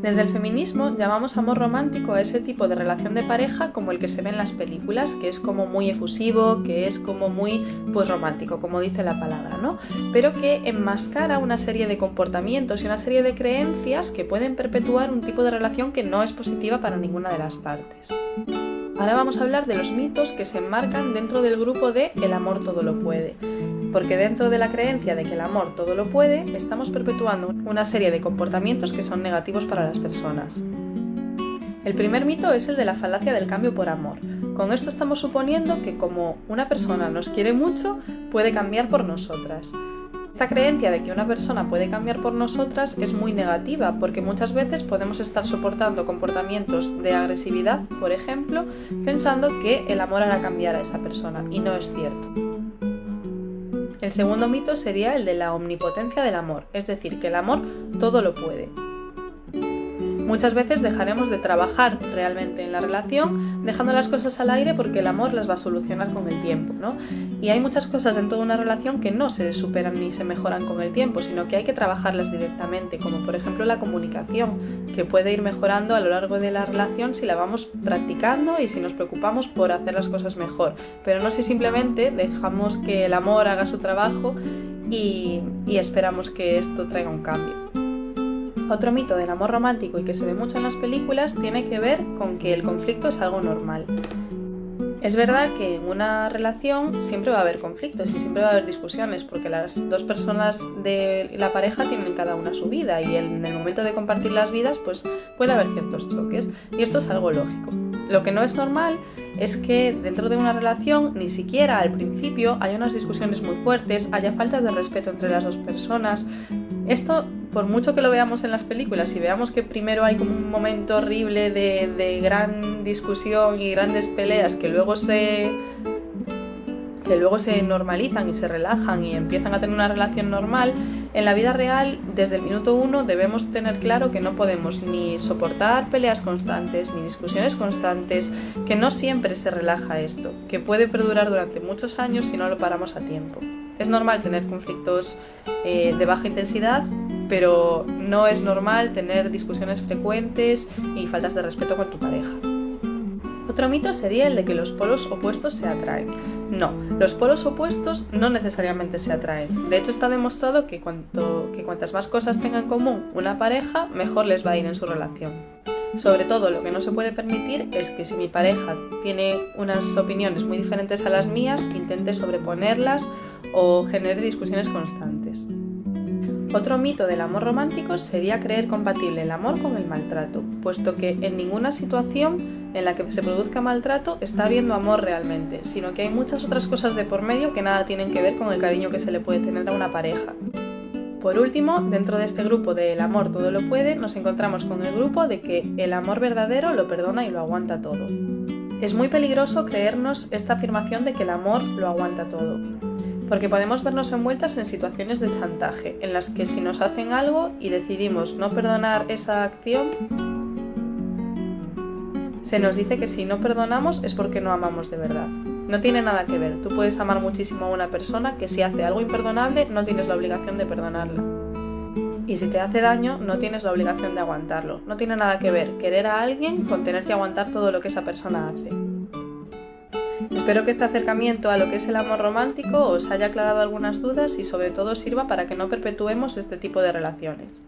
Desde el feminismo llamamos amor romántico a ese tipo de relación de pareja como el que se ve en las películas, que es como muy efusivo, que es como muy romántico, como dice la palabra, ¿no? Pero que enmascara una serie de comportamientos y una serie de creencias que pueden perpetuar un tipo de relación que no es positiva para ninguna de las partes. Ahora vamos a hablar de los mitos que se enmarcan dentro del grupo de el amor todo lo puede. Porque dentro de la creencia de que el amor todo lo puede, estamos perpetuando una serie de comportamientos que son negativos para las personas. El primer mito es el de la falacia del cambio por amor. Con esto estamos suponiendo que como una persona nos quiere mucho, puede cambiar por nosotras. Esta creencia de que una persona puede cambiar por nosotras es muy negativa, porque muchas veces podemos estar soportando comportamientos de agresividad, por ejemplo, pensando que el amor hará cambiar a esa persona, y no es cierto. El segundo mito sería el de la omnipotencia del amor, es decir, que el amor todo lo puede. Muchas veces dejaremos de trabajar realmente en la relación, dejando las cosas al aire porque el amor las va a solucionar con el tiempo, ¿no? Y hay muchas cosas dentro de una relación que no se superan ni se mejoran con el tiempo, sino que hay que trabajarlas directamente, como por ejemplo la comunicación, que puede ir mejorando a lo largo de la relación si la vamos practicando y si nos preocupamos por hacer las cosas mejor, pero no si simplemente dejamos que el amor haga su trabajo y esperamos que esto traiga un cambio. Otro mito del amor romántico y que se ve mucho en las películas tiene que ver con que el conflicto es algo normal. Es verdad que en una relación siempre va a haber conflictos y siempre va a haber discusiones porque las dos personas de la pareja tienen cada una su vida y en el momento de compartir las vidas pues puede haber ciertos choques y esto es algo lógico. Lo que no es normal es que dentro de una relación ni siquiera al principio haya unas discusiones muy fuertes, haya faltas de respeto entre las dos personas. Esto, por mucho que lo veamos en las películas y veamos que primero hay como un momento horrible de gran discusión y grandes peleas que luego se normalizan y se relajan y empiezan a tener una relación normal, en la vida real, desde el minuto 1 debemos tener claro que no podemos ni soportar peleas constantes, ni discusiones constantes, que no siempre se relaja esto, que puede perdurar durante muchos años si no lo paramos a tiempo. Es normal tener conflictos de baja intensidad, pero no es normal tener discusiones frecuentes y faltas de respeto con tu pareja. Otro mito sería el de que los polos opuestos se atraen. No, los polos opuestos no necesariamente se atraen. De hecho, está demostrado que cuantas más cosas tenga en común una pareja, mejor les va a ir en su relación. Sobre todo, lo que no se puede permitir es que si mi pareja tiene unas opiniones muy diferentes a las mías, intente sobreponerlas o genere discusiones constantes. Otro mito del amor romántico sería creer compatible el amor con el maltrato, puesto que en ninguna situación en la que se produzca maltrato está habiendo amor realmente, sino que hay muchas otras cosas de por medio que nada tienen que ver con el cariño que se le puede tener a una pareja. Por último, dentro de este grupo de el amor todo lo puede, nos encontramos con el grupo de que el amor verdadero lo perdona y lo aguanta todo. Es muy peligroso creernos esta afirmación de que el amor lo aguanta todo, porque podemos vernos envueltas en situaciones de chantaje, en las que si nos hacen algo y decidimos no perdonar esa acción, se nos dice que si no perdonamos es porque no amamos de verdad. No tiene nada que ver, tú puedes amar muchísimo a una persona que si hace algo imperdonable no tienes la obligación de perdonarla. Y si te hace daño no tienes la obligación de aguantarlo. No tiene nada que ver querer a alguien con tener que aguantar todo lo que esa persona hace. Espero que este acercamiento a lo que es el amor romántico os haya aclarado algunas dudas y sobre todo sirva para que no perpetuemos este tipo de relaciones.